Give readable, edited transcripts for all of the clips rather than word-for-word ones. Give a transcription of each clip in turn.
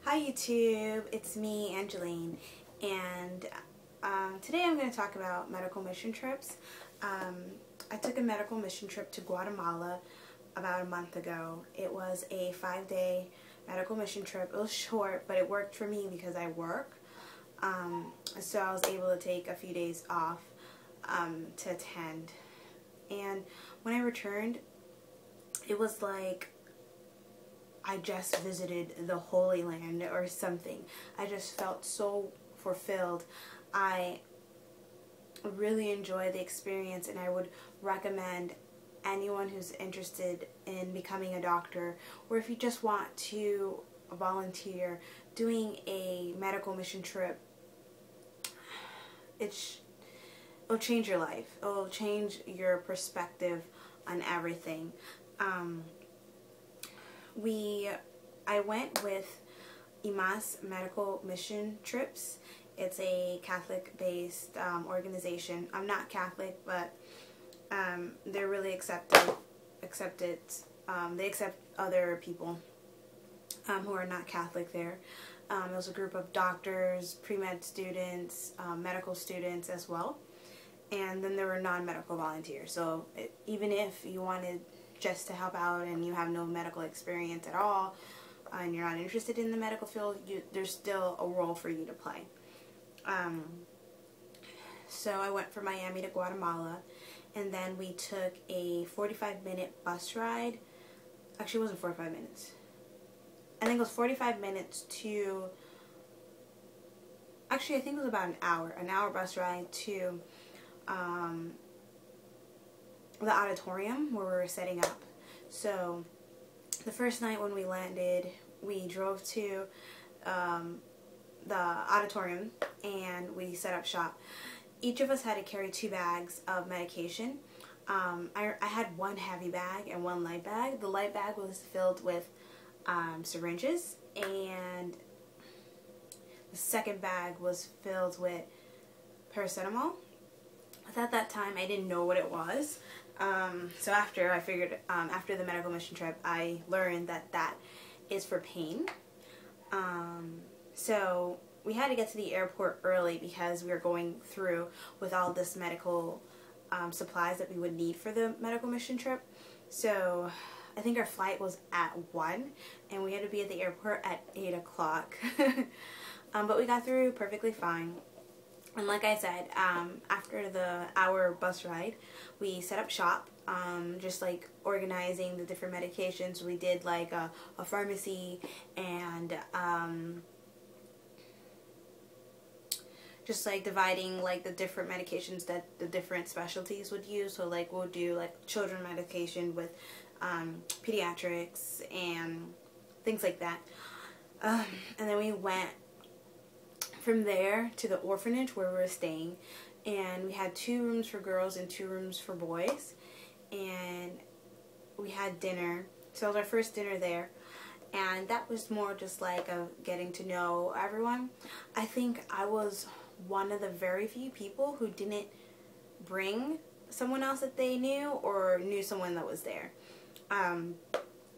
Hi YouTube, it's me, Angeline, and today I'm going to talk about medical mission trips. I took a medical mission trip to Guatemala about a month ago. It was a 5-day medical mission trip. It was short, but it worked for me because I work, so I was able to take a few days off to attend. And when I returned, it was like I just visited the Holy Land or something. I just felt so fulfilled. I really enjoyed the experience, and I would recommend anyone who's interested in becoming a doctor, or if you just want to volunteer, doing a medical mission trip. It'll change your life. It'll change your perspective on everything. I went with IMAS Medical Mission Trips. It's a Catholic-based organization. I'm not Catholic, but they're really accepted. They accept other people who are not Catholic there. It was a group of doctors, pre-med students, medical students as well. And then there were non-medical volunteers. So even if you wanted just to help out and you have no medical experience at all and you're not interested in the medical field, there's still a role for you to play. So I went from Miami to Guatemala, and then we took a 45-minute bus ride. Actually, it wasn't 45 minutes. I think it was 45 minutes to, actually I think it was about an hour bus ride to the auditorium where we were setting up. So the first night when we landed, we drove to the auditorium and we set up shop. Each of us had to carry 2 bags of medication. I had one heavy bag and one light bag. The light bag was filled with syringes, and the second bag was filled with paracetamol. But at that time, I didn't know what it was. So after the medical mission trip, I learned that that is for pain. So we had to get to the airport early because we were going through with all this medical supplies that we would need for the medical mission trip. So I think our flight was at 1, and we had to be at the airport at 8 o'clock. But we got through perfectly fine. And like I said, after the hour bus ride, we set up shop, just like organizing the different medications. We did like a pharmacy, and just like dividing like the different medications that the different specialties would use. So like we'll do like children medication with pediatrics and things like that. And then we went from there to the orphanage where we were staying, and we had 2 rooms for girls and 2 rooms for boys, and we had dinner. So it was our first dinner there, and that was more just like a getting to know everyone. I think I was one of the very few people who didn't bring someone else that they knew or knew someone that was there.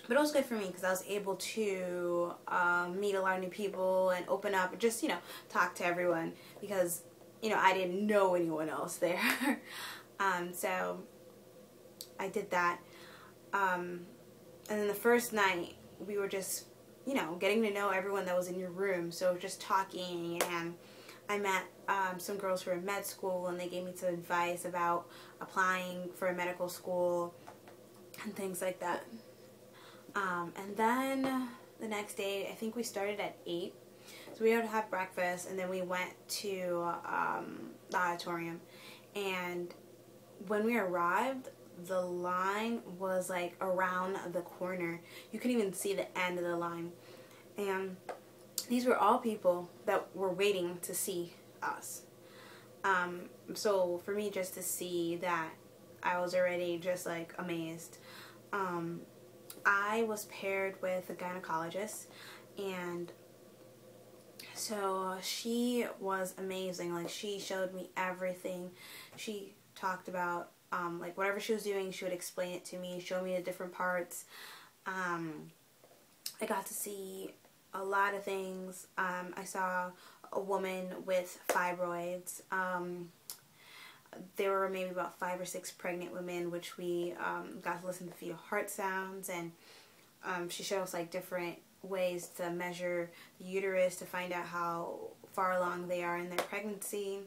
But it was good for me because I was able to meet a lot of new people and open up and just, talk to everyone because, I didn't know anyone else there. So I did that. And then the first night we were just, getting to know everyone that was in your room. So just talking, and I met some girls who were in med school, and they gave me some advice about applying for a medical school and things like that. And then the next day, I think we started at 8. So we had to have breakfast, and then we went to the auditorium. And when we arrived, the line was like around the corner. You couldn't even see the end of the line. And these were all people that were waiting to see us. So for me just to see that, I was already just like amazed. I was paired with a gynecologist, and so she was amazing. Like, she showed me everything. She talked about like whatever she was doing, she would explain it to me, show me the different parts. I got to see a lot of things. I saw a woman with fibroids. There were maybe about 5 or 6 pregnant women, which we got to listen to fetal heart sounds, and she showed us like different ways to measure the uterus to find out how far along they are in their pregnancy.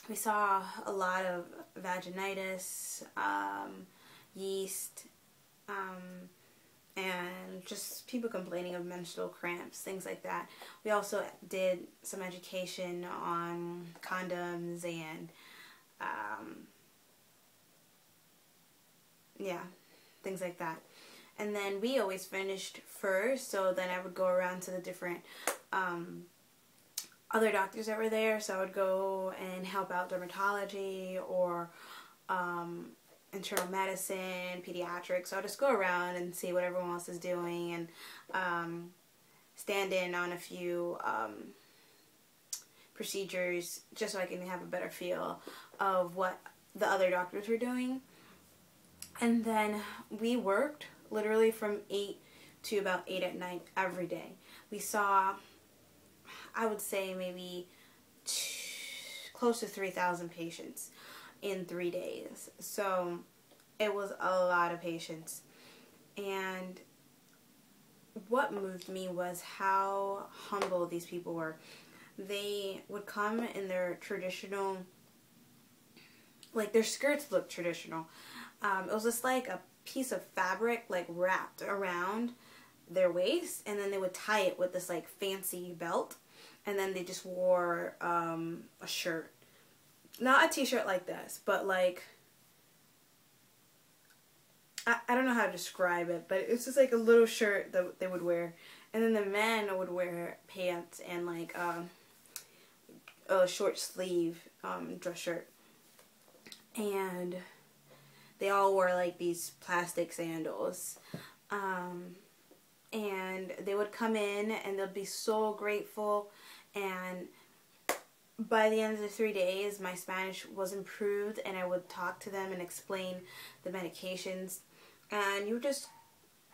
We saw a lot of vaginitis, yeast, and just people complaining of menstrual cramps, things like that. We also did some education on condoms and yeah, things like that. And then we always finished first, so then I would go around to the different other doctors that were there. So I would go and help out dermatology or internal medicine, pediatrics. So I'll just go around and see what everyone else is doing, and stand in on a few procedures just so I can have a better feel of what the other doctors were doing. And then we worked literally from 8 to about 8 at night every day. We saw, I would say, maybe close to 3,000 patients in 3 days. So it was a lot of patients. And what moved me was how humble these people were. They would come in their traditional, like their skirts looked traditional. It was just like a piece of fabric like wrapped around their waist, and then they would tie it with this like fancy belt, and then they just wore a shirt. Not a t-shirt like this, but like, I don't know how to describe it, but it's just like a little shirt that they would wear. And then the men would wear pants and like a short sleeve dress shirt. And they all wore like these plastic sandals. And they would come in and they'd be so grateful. And by the end of the 3 days, my Spanish was improved, and I would talk to them and explain the medications. And you would just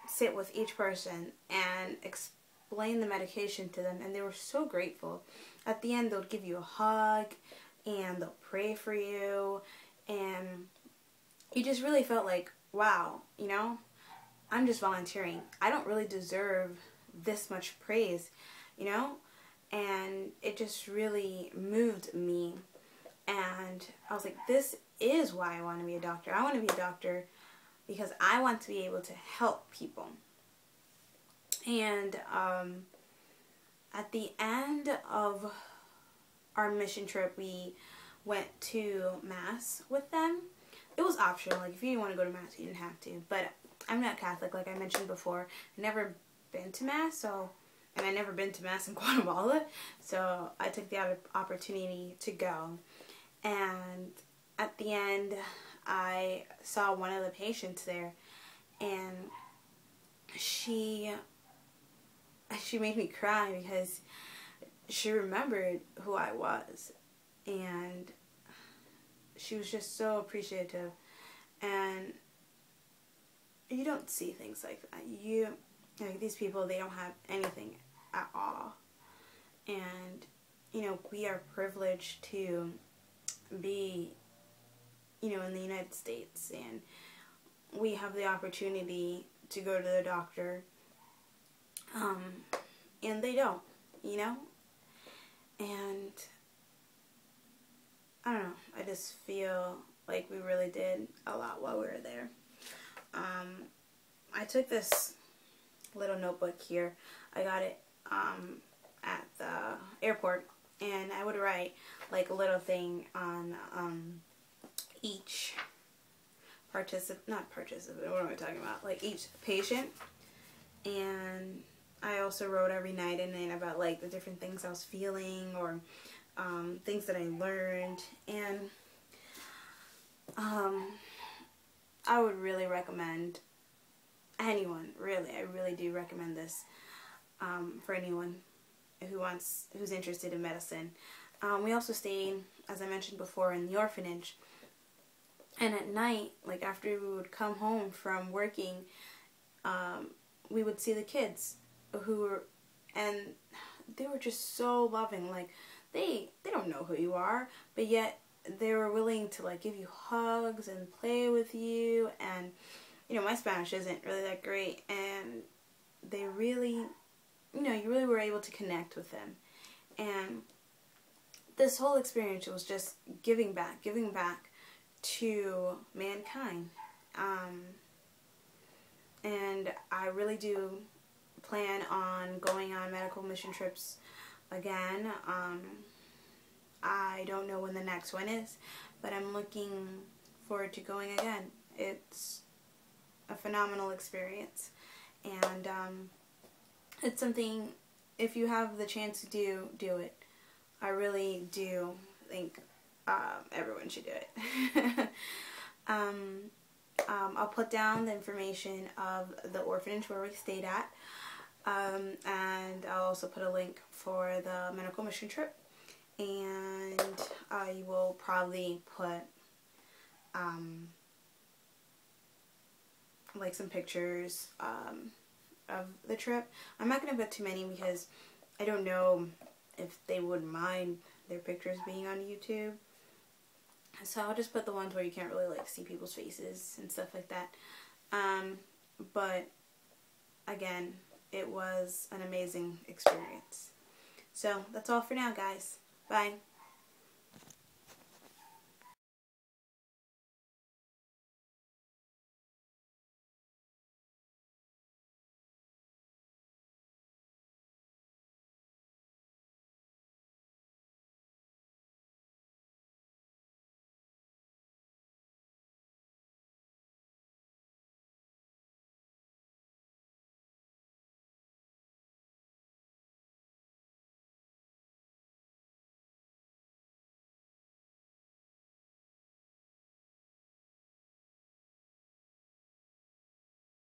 sit with each person and explain the medication to them, and they were so grateful. At the end, they'll give you a hug, and they'll pray for you, and you just really felt like, wow, you know, I'm just volunteering. I don't really deserve this much praise, you know? And it just really moved me. And I was like, this is why I want to be a doctor. I want to be a doctor because I want to be able to help people. And at the end of our mission trip, we went to Mass with them. It was optional. Like, if you didn't want to go to Mass, you didn't have to. But I'm not Catholic, like I mentioned before. I've never been to Mass, and I've never been to Mass in Guatemala, so I took the opportunity to go. And at the end, I saw one of the patients there, and she made me cry because she remembered who I was, and she was just so appreciative. And you don't see things like that. Like, these people, they don't have anything at all. And, you know, we are privileged to be, you know, in the United States, and we have the opportunity to go to the doctor, and they don't, you know? And I don't know, I just feel like we really did a lot while we were there. I took this little notebook here. I got it at the airport, and I would write like a little thing on each not participant, what am I talking about? Like each patient. And I also wrote every night and then about like the different things I was feeling, or things that I learned. And I would really recommend anyone, really, I really do recommend this for anyone who's interested in medicine. We also stayed, as I mentioned before, in the orphanage. And at night, like after we would come home from working, we would see the kids. who were, and they were just so loving. Like, they don't know who you are, but yet they were willing to like give you hugs and play with you. And you know, my Spanish isn't really that great, and they really, you know, you really were able to connect with them. And this whole experience was just giving back to mankind. And I really do plan on going on medical mission trips again. I don't know when the next one is, but I'm looking forward to going again. It's a phenomenal experience, and it's something, if you have the chance to do it. I really do think everyone should do it. I'll put down the information of the orphanage where we stayed at, and I'll also put a link for the medical mission trip, and I will probably put like some pictures of the trip. I'm not going to put too many because I don't know if they would mind their pictures being on YouTube. So I'll just put the ones where you can't really like see people's faces and stuff like that. But again, it was an amazing experience. So that's all for now, guys. Bye.